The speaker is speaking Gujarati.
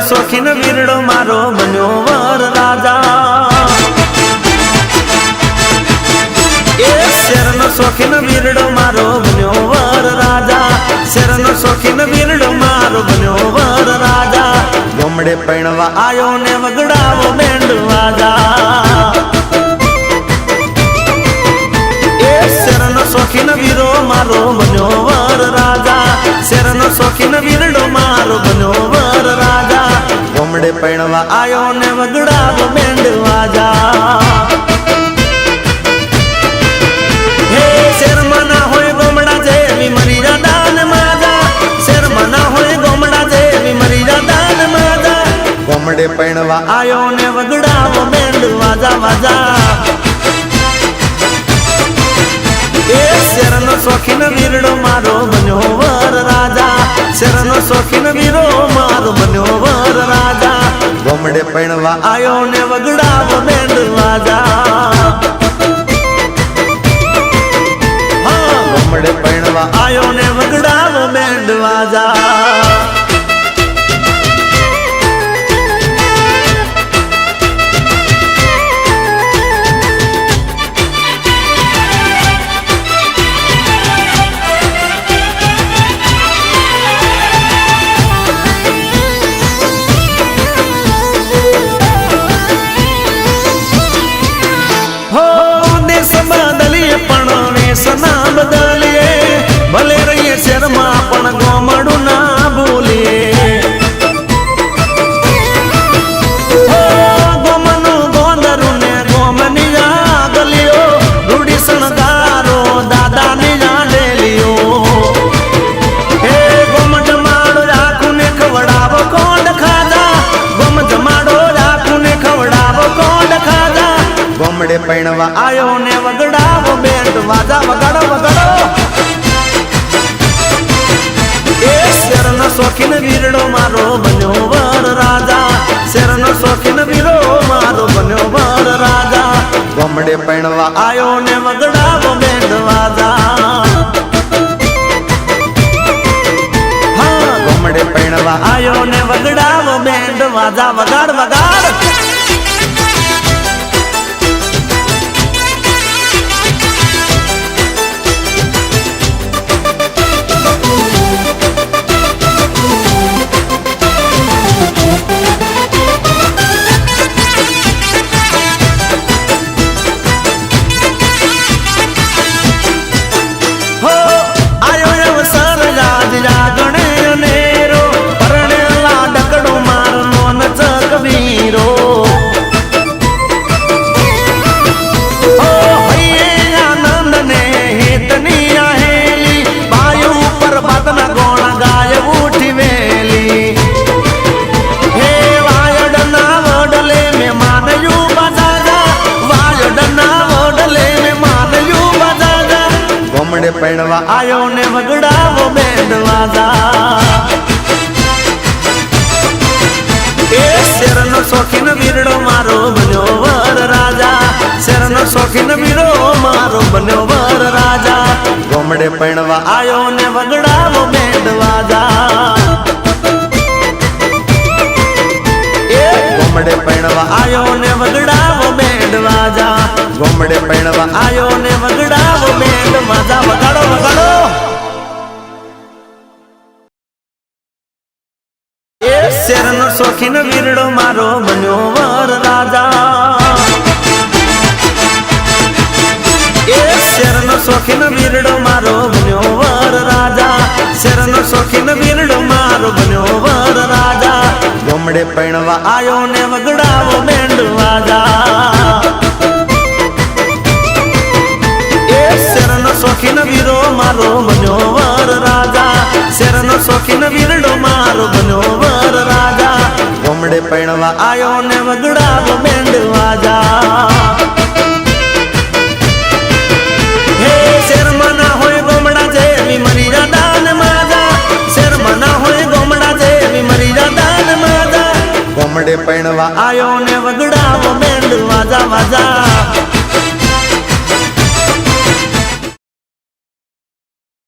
શોખીન વીરડો મારો બન્યો વર રાજા એ શેરનો શોખીન વીરડો મારો બન્યો વર રાજા શેરનો શોખીન વીરડો મારો બન્યો વર રાજા ગોમડે પૈણવા આયો ને વગડાવો બેન્ડ વાજા એ શેરનો શોખીન વીરો મારો બન્યો વર રાજા શેરનો શોખીન વીરડો મારો બન્યો વર રાજા ગોમડે પૈણવા આયો ને વગડાવો બેન્ડ વાજા ગોમડે પૈણવા આયો ને વગડાવો બેન્ડ વાજા વાજા એ શેરનો શોખીન વીરડો મારો બન્યો વર રાજા શેરનો શોખીન વીરો મારો બન્યો વર રાજા ગોમડે પૈણવા આયો ને વગડાવો બેન્ડ વાજા હા ગોમડે પૈણવા આયો ને વગડાવો બેન્ડ વાજા સના બદલીએ ભલે રહીએ શેરમાં પણ ગોમડું ના ભૂલીએ ગોમનું ગોંદરું ને ગોમની ગલીઓ રૂડી શણગારો દાદાની ડેલીઓ હે ગોમ જમાડો રાખું ને ખવડાવો કોંડ ખાધા ગોમ જમાડો રાખું ને ખવડાવો કોંડ ખાધા ગોમડે પૈણવા આયો ને વગડાવો બેન્ડ વાજા વગાડો વગાડો એ શેરનો શોખીન વીરડો મારો બન્યો વર રાજા શેરનો શોખીન વીરો મારો બન્યો વર રાજા ગોમડે પૈણવા આયો ને વગડાવો બેન્ડ વાજા હા ગોમડે પૈણવા આયો ને વગડાવો બેન્ડ વાજા વગાડ વગાડ પૈણવા આયો ને વગડાવો બેન્ડ વાજા એ શેરનો શોખીન વીરડો મારો બન્યો વર રાજા શેરનો શોખીન વીરો મારો બન્યો વર રાજા ગોમડે પૈણવા આયો ને વગડાવો બેન્ડ વાજા એ ગોમડે પૈણવા આયો ને વગડાવો બેન્ડ વાજા ગોમડે પૈણવા આયો ને વગડાવો બેન્ડ વાજા વગાડો વગાડો એ શેરનો શોખીન વીરડો મારો બન્યો વર રાજા એ શેરનો શોખીન વીરડો મારો બન્યો વર રાજા શેરનો શોખીન વીરડો મારો બન્યો વર રાજા ગોમડે પૈણવા આયો ને વગડાવો બેન્ડ વાજા શેરનો શોખીન વીરો મારો બન્યો વર રાજા શેરનો શોખીન વીરડો મારો બન્યો વર રાજા ગોમડે પૈણવા આયો ને વગડાવો બેન્ડ વાજા હે શેરમાં ના હોય ગોમડા જેવી મરી રાધા ને માજા શેરમાં ના હોય ગોમડા જેવી મરી રાધા ને માજા ગોમડે પૈણવા આયો ને વગડાવો બેન્ડ વાજા વાજા